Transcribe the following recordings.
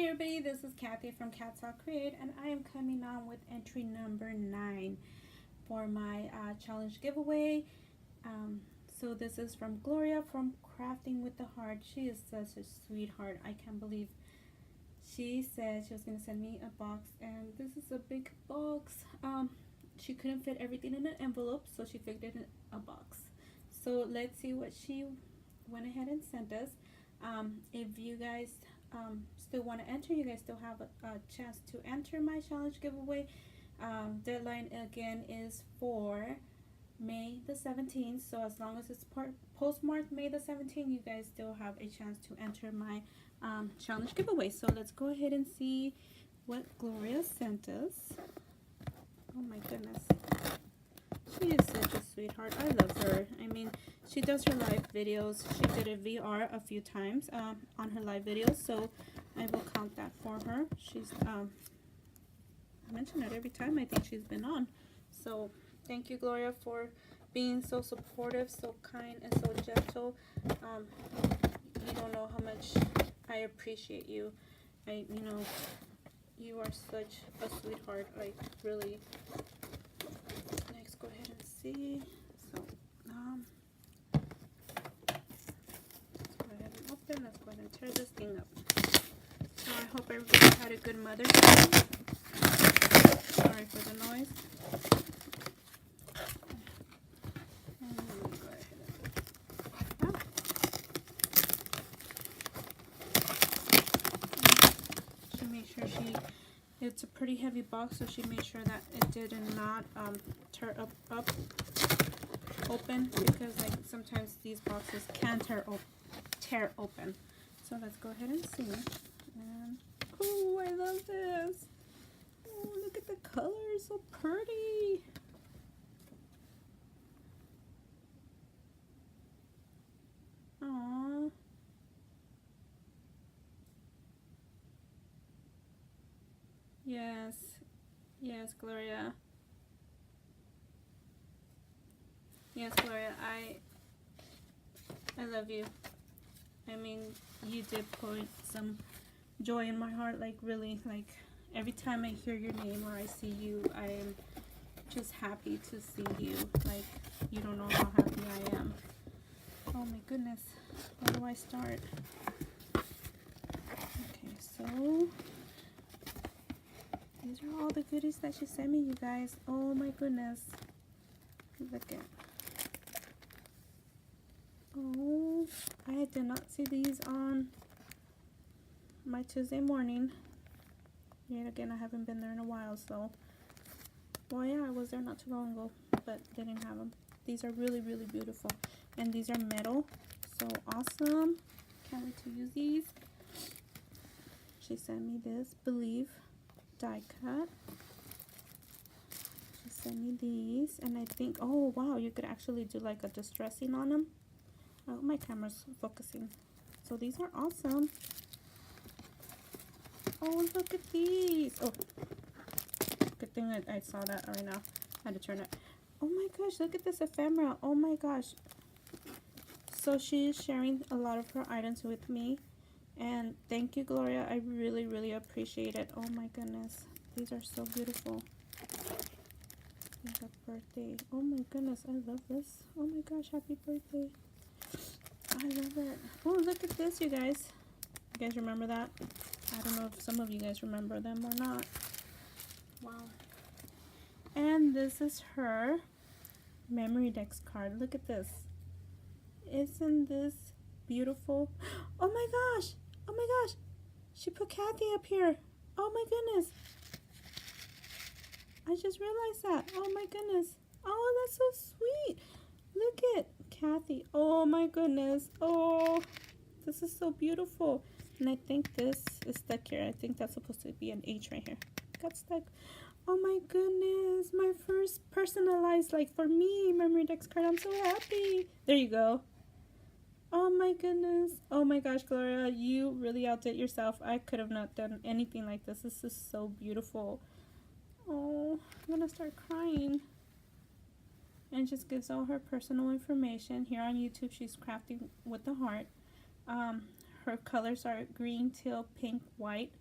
everybody, this is Kathy from Cats All Create, and I am coming on with entry number 9 for my challenge giveaway. So this is from Gloria from Crafting with the Heart. She is such a sweetheart. I can't believe she said she was going to send me a box, and this is a big box. She couldn't fit everything in an envelope, so she figured it in a box. So let's see what she went ahead and sent us. If you guys still want to enter, you guys still have a chance to enter my challenge giveaway. Deadline again is for May the 17th, so as long as it's postmarked May the 17th, you guys still have a chance to enter my challenge giveaway. So let's go ahead and see what Gloria sent us. Oh my goodness, she is such a sweetheart. I love her. I mean, she does her live videos. She did a VR a few times on her live videos, so I will count that for her. She's I mention it every time I think she's been on. So thank you, Gloria, for being so supportive, so kind, and so gentle. You don't know how much I appreciate you. You are such a sweetheart. Like, really. Let's go ahead and see. So let's go ahead and open. Let's go ahead and tear this thing up. So I hope everybody had a good Mother's Day. Sorry for the noise. And let me go ahead and she made sure it's a pretty heavy box, so she made sure that it did not tear up open, because like sometimes these boxes can tear open. So let's go ahead and see. And oh, I love this. Oh, look at the colors, so pretty. Aww. Yes, Gloria. Yes, Gloria, I love you. I mean, you did put some joy in my heart, like really, like every time I hear your name or I see you, I am just happy to see you. Like, you don't know how happy I am. Oh my goodness, where do I start? Okay, so these are all the goodies that she sent me, you guys. Oh my goodness. Look at. Oh, I did not see these on my Tuesday morning. Yet again, I haven't been there in a while, so. Well, yeah, I was there not too long ago, but they didn't have them. These are really, really beautiful. And these are metal, so awesome. Can't wait to use these. She sent me this Believe die cut. She sent me these, and I think, oh wow, you could actually do like a distressing on them. I hope my camera's focusing. So these are awesome. Oh, look at these. Oh, good thing that I saw that right now. I had to turn it. Oh my gosh, look at this ephemera. Oh my gosh. So she is sharing a lot of her items with me. And thank you, Gloria. I really, really appreciate it. Oh my goodness. These are so beautiful. It's a birthday. Oh my goodness. I love this. Oh my gosh. Happy birthday. I love it. Oh, look at this, you guys. You guys remember that? I don't know if some of you guys remember them or not. Wow. And this is her memory dex card. Look at this. Isn't this beautiful? Oh my gosh. Oh my gosh. She put Kathy up here. Oh my goodness. I just realized that. Oh my goodness. Oh, that's so sweet. Look at Kathy. Oh my goodness. Oh, this is so beautiful. And I think this is stuck here. I think that's supposed to be an H right here. Got stuck. Oh my goodness. My first personalized, like for me, memory dex card. I'm so happy. There you go. Oh my goodness. Oh my gosh, Gloria, you really outdid yourself. I could have not done anything like this. This is so beautiful. Oh, I'm gonna start crying. And it just gives all her personal information. Here on YouTube, she's Crafting with the Heart. Her colors are green, teal, pink, white.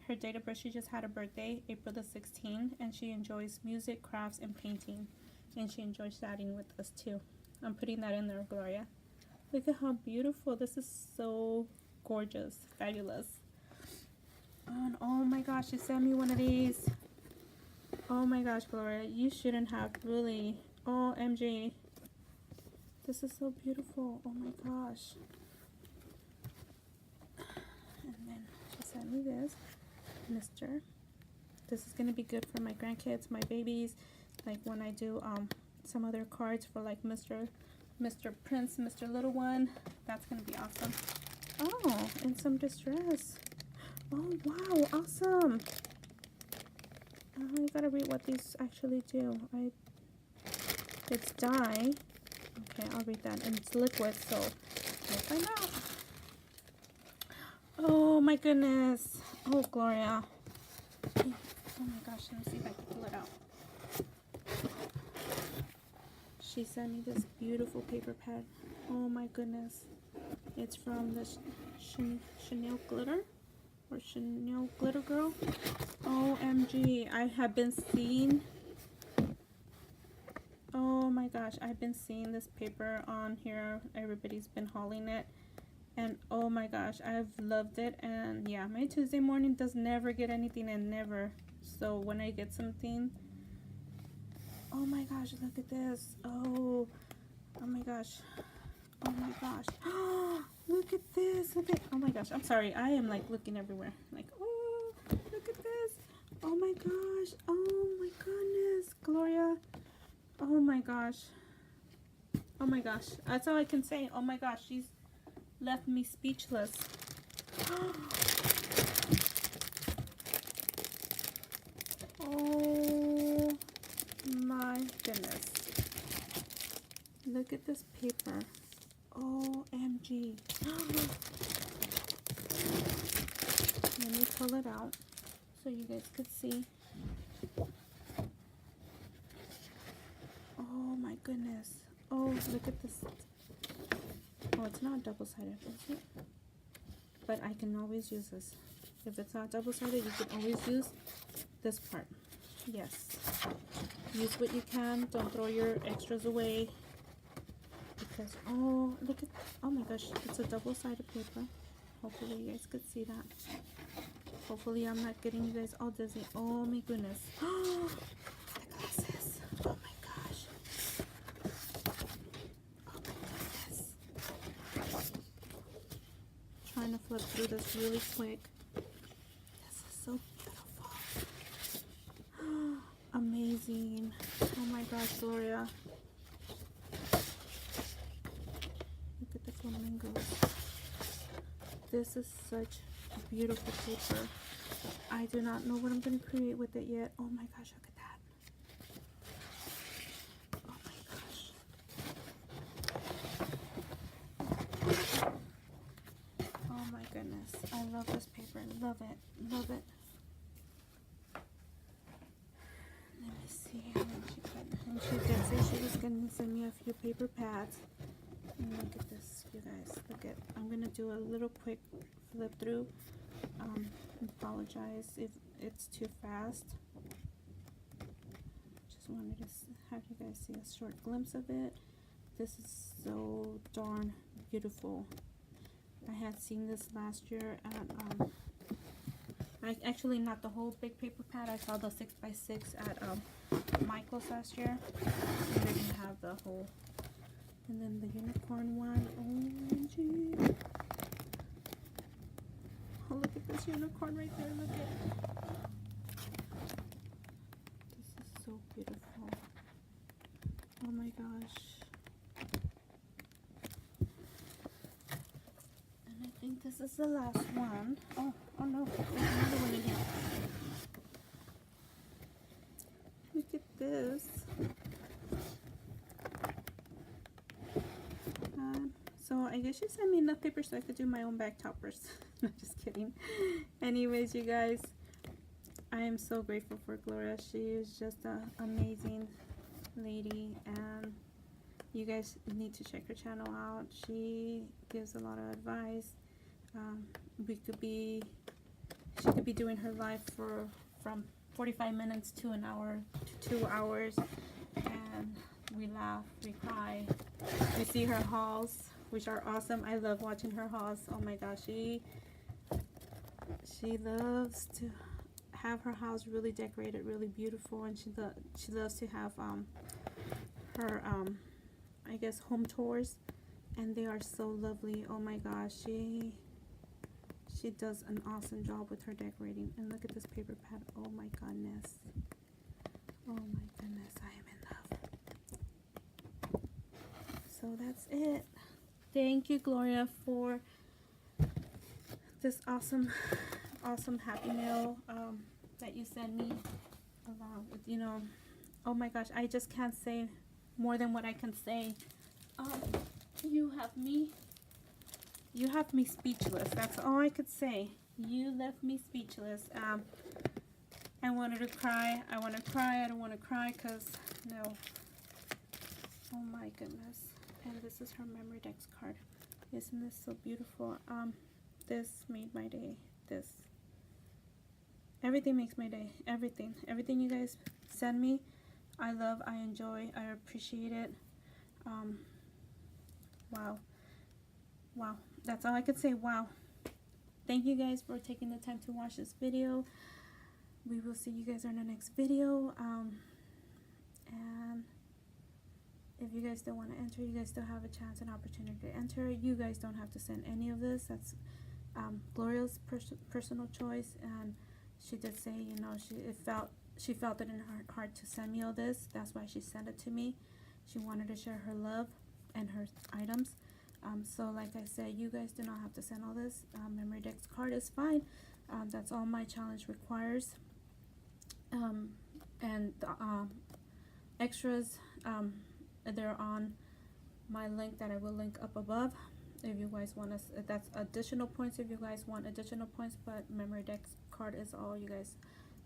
her date of birth. She just had a birthday, April the 16th, and she enjoys music, crafts, and painting. And she enjoys chatting with us too. I'm putting that in there, Gloria. Look at how beautiful. This is so gorgeous. Fabulous. And oh my gosh, she sent me one of these. Oh my gosh, Gloria. You shouldn't have really. OMG. This is so beautiful. Oh my gosh. And then she sent me this. Mr. This is going to be good for my grandkids, my babies. Like when I do some other cards for like Mr. Prince, Mr. Little One. That's going to be awesome. Oh, and some distress. Oh, wow. Awesome. I gotta read what these actually do. It's dye. Okay, I'll read that. And it's liquid, so we'll find out. Oh my goodness. Oh, Gloria. Oh my gosh, let me see if I can pull it out. She sent me this beautiful paper pad. Oh my goodness. It's from the Chanel Glitter. Or Chanel Glitter Girl. OMG. I have been seeing... Oh my gosh. I've been seeing this paper on here. Everybody's been hauling it. And oh my gosh. I've loved it. And yeah, my Tuesday morning does never get anything and never. So when I get something... Oh my gosh. Look at this. Oh my gosh. Oh my gosh. Look at this. Look at, oh my gosh. I'm sorry. I am like looking everywhere. Like, oh, look at this. Oh my gosh. Oh my goodness. Gloria. Oh my gosh. Oh my gosh. That's all I can say. Oh my gosh. She's left me speechless. Oh my goodness. Look at this paper. OMG. Let me pull it out so you guys could see. Oh my goodness. Oh, look at this. Oh, it's not double-sided, is it? But I can always use this. If it's not double-sided, you can always use this part. Yes. Use what you can. Don't throw your extras away. Because, oh, look at, oh my gosh, it's a double-sided paper. Hopefully you guys could see that. Hopefully I'm not getting you guys all dizzy. Oh my goodness. Oh, the glasses. Oh my gosh. Oh my goodness. Trying to flip through this really quick. This is so beautiful. Amazing. Oh my gosh, Gloria. Flamingos. This is such a beautiful paper. I do not know what I'm going to create with it yet. Oh my gosh, look at that. Oh my gosh. Oh my goodness. I love this paper. Love it. Love it. Let me see how much she put. And she did say she was going to send me a few paper pads. And look at this, you guys. Look at, I'm going to do a little quick flip through. Apologize if it's too fast. Just wanted to have you guys see a short glimpse of it. This is so darn beautiful. I had seen this last year at, actually not the whole big paper pad. I saw the 6x6 at Michael's last year. They didn't have the whole. And then the unicorn one. OMG. Oh, look at this unicorn right there. Look at. This is so beautiful. Oh my gosh. And I think this is the last one. Oh no. There's another one in here. Look at this. So I guess she sent me enough paper so I could do my own bag toppers. No, just kidding. Anyways, you guys, I am so grateful for Gloria. She is just an amazing lady, and you guys need to check her channel out. She gives a lot of advice. she could be doing her live for from 45 minutes to an hour to 2 hours, and we laugh, we cry, we see her hauls, which are awesome. I love watching her hauls. Oh my gosh, she loves to have her house really decorated, really beautiful, and she loves to have her I guess home tours, and they are so lovely. Oh my gosh, she does an awesome job with her decorating. And look at this paper pad. Oh my goodness. Oh my goodness, I am in love. So that's it. Thank you, Gloria, for this awesome Happy Meal that you sent me, along with, you know, oh my gosh, I just can't say more than what I can say. You have me speechless. That's all I could say. You left me speechless. I wanted to cry. I want to cry. I don't want to cry because, no. Oh my goodness. And this is her memory dex card. Isn't this so beautiful? This made my day. Everything makes my day. Everything you guys send me, I love, I enjoy, I appreciate it. Wow. That's all I could say. Wow. Thank you guys for taking the time to watch this video. We will see you guys on the next video. And if you guys don't want to enter, you guys still have a chance and opportunity to enter. You guys don't have to send any of this. That's Gloria's personal choice, and she did say, you know, she felt it in her heart to send me all this. That's why she sent it to me. She wanted to share her love and her items. So like I said, you guys do not have to send all this. Memory dex card is fine. That's all my challenge requires. And the extras, they're on my link that I will link up above. If you guys want to, that's additional points if you guys want additional points, but memory dex card is all you guys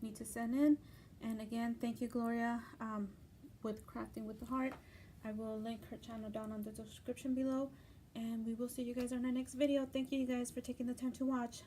need to send in. And again, thank you, Gloria, with Crafting with the Heart. I will link her channel down on the description below, and we will see you guys on our next video. Thank you guys for taking the time to watch.